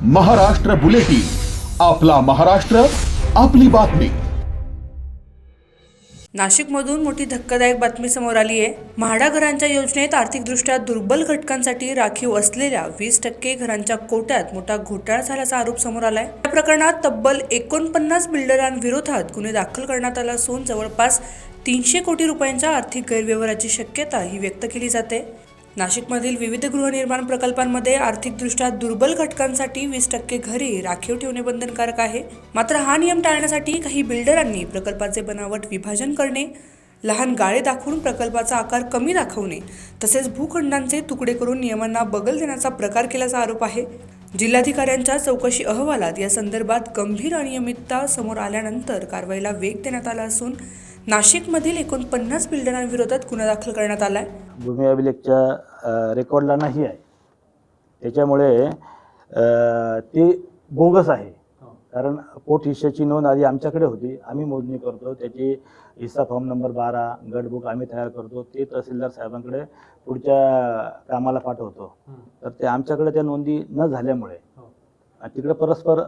Maharashtra bulletin, आपला महाराष्ट्र, आपली बातमी। नाशिकमधून मोठी धक्कादायक बातमी समोर आली आहे। म्हाडा घरांच्या योजनेत आर्थिकदृष्ट्या दुर्बल घटकांसाठी राखीव असलेल्या 20% घरांच्या कोट्यात मोठा घोटाळा झाल्याचा आरोप समोर आलाय। या प्रकरणात तब्बल 49 बिल्डरांविरोधात गुन्हे दाखल करण्यात आला असून जवळपास 300 कोटी रुपयांच्या आर्थिक गैरव्यवहाराची शक्यता ही व्यक्त केली जाते। नाशिकमधील विविध गृहनिर्माण प्रकल्पांमध्ये आर्थिकदृष्ट्या दुर्बल घटकांसाठी 20% घरे राखीव ठेवणे बंधनकारक आहे। मात्र हा नियम टाळण्यासाठी काही बिल्डरांनी प्रकल्पाचे बनावट विभाजन करणे, लहान गाळे दाखवून प्रकल्पाचा आकार कमी दाखवणे तसेच भूखंडांचे तुकडे करून नियमांना बगल देण्याचा प्रकार केल्याचा आरोप आहे। जिल्हाधिकाऱ्यांच्या चौकशी अहवालात या संदर्भात गंभीर अनियमितता समोर आल्यानंतर कारवाईला वेग देण्यात आला असून नाशिकमधील 49 बिल्डरांविरोधात गुन्हा दाखल करण्यात आलाय। भूमी अभिलेखच्या रेकॉर्डला नाही आहे, त्याच्यामुळे ते बोगस आहे। कारण पोट हिश्श्याची नोंद आधी आमच्याकडे होती, आम्ही मोजणी करतो, त्याची हिस्सा फॉर्म नंबर 12 गटबुक आम्ही तयार करतो, ते तहसीलदार साहेबांकडे पुढच्या कामाला पाठवतो। तर ते आमच्याकडे त्या नोंदी न झाल्यामुळे तिकडे परस्पर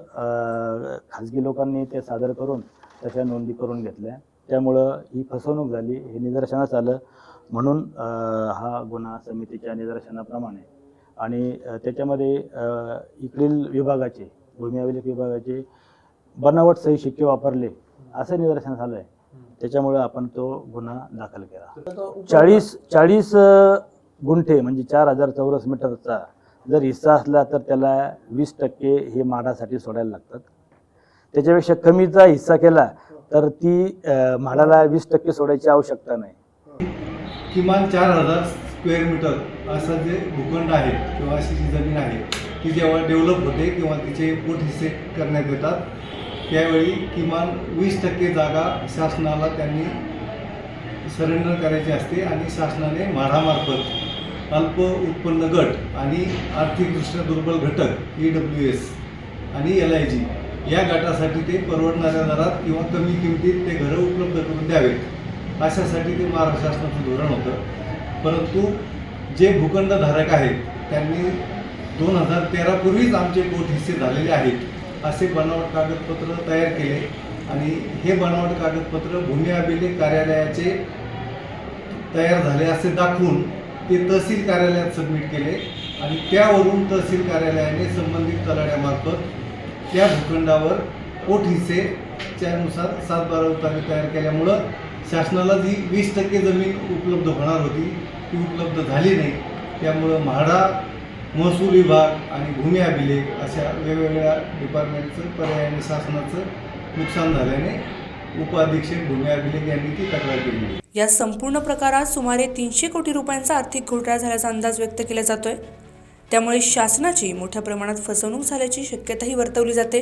खाजगी लोकांनी ते सादर करून तशा नोंदी करून घेतल्या, त्यामुळं ही फसवणूक झाली, हे निदर्शनास आलं। म्हणून हा गुन्हा समितीच्या निदर्शनाप्रमाणे आणि त्याच्यामध्ये इकडील विभागाचे भूमी अभिलेख विभागाचे बनावट सही शिक्के वापरले असं निदर्शनास आलं आहे, त्याच्यामुळे आपण तो गुन्हा दाखल केला। 40 गुंठे म्हणजे 4000 चौरस मीटरचा जर हिस्सा असला तर त्याला 20% हे म्हाडासाठी सोडायला लागतात। त्याच्यापेक्षा कमीचा हिस्सा केला तर ती म्हाडाला 20% सोडायची आवश्यकता नाही। किमान 4000 स्क्वेअर मीटर असं जे भूखंड आहे किंवा अशी जी जमीन आहे ती जेव्हा डेव्हलप होते किंवा तिचे पोट हिस्से करण्यात येतात त्यावेळी किमान 20% जागा शासनाला त्यांनी सरेंडर करायची असते आणि शासनाने म्हाडामार्फत अल्प उत्पन्न गट आणि आर्थिकदृष्ट्या दुर्बल घटक EWS आणि LIG या गटासाठी ते परवडणाऱ्या दरात किंवा कमी किमतीत ते घरं उपलब्ध करून द्यावेत अशासाठी ते महाराष्ट्र शासनाचं धोरण होतं। परंतु जे भूखंडधारक आहेत त्यांनी 2013 पूर्वीच आमचे पोट हिस्से झालेले आहेत असे बनावट कागदपत्र तयार केले आणि हे बनावट कागदपत्र भूमी अभिलेख कार्यालयाचे तयार झाले असे दाखवून ते तहसील कार्यालयात सबमिट केले आणि त्यावरून तहसील कार्यालयाने संबंधित तलाठ्यामार्फत त्या भूखंडावर पोट हिस्सेच्यानुसार 7/12 उतारे तयार केल्यामुळं शासनाला जी 20% जमीन उपलब्ध होणार होती ती उपलब्ध झाली नाही। त्यामुळं म्हाडा, महसूल विभाग आणि भूमी अभिलेख अशा वेगवेगळ्या डिपार्टमेंटचं पर्यायाने शासनाचं नुकसान झाल्याने उपअधीक्षक भूमी अभिलेख यांनी ती तक्रार केली। या संपूर्ण प्रकारात सुमारे 300 कोटी रुपयांचा आर्थिक घोटाळा झाल्याचा अंदाज व्यक्त केला जातोय। त्यामुळे शासनाची मोठ्या प्रमाणात फसवणूक झाल्याची शक्यताही वर्तवली जाते।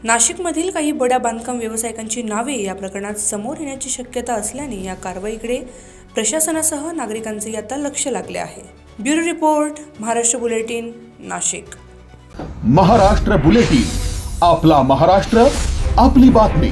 नाशिकमधील काही बड्या बांधकाम व्यावसायिकांची नावे या प्रकरणात समोर येण्याची शक्यता असल्याने या कारवाईकडे प्रशासनासह नागरिकांचे आता लक्ष लागले आहे। Bureau report, Maharashtra bulletin, Nashik. Maharashtra bulletin, आपला महाराष्ट्र, आपली बातमी।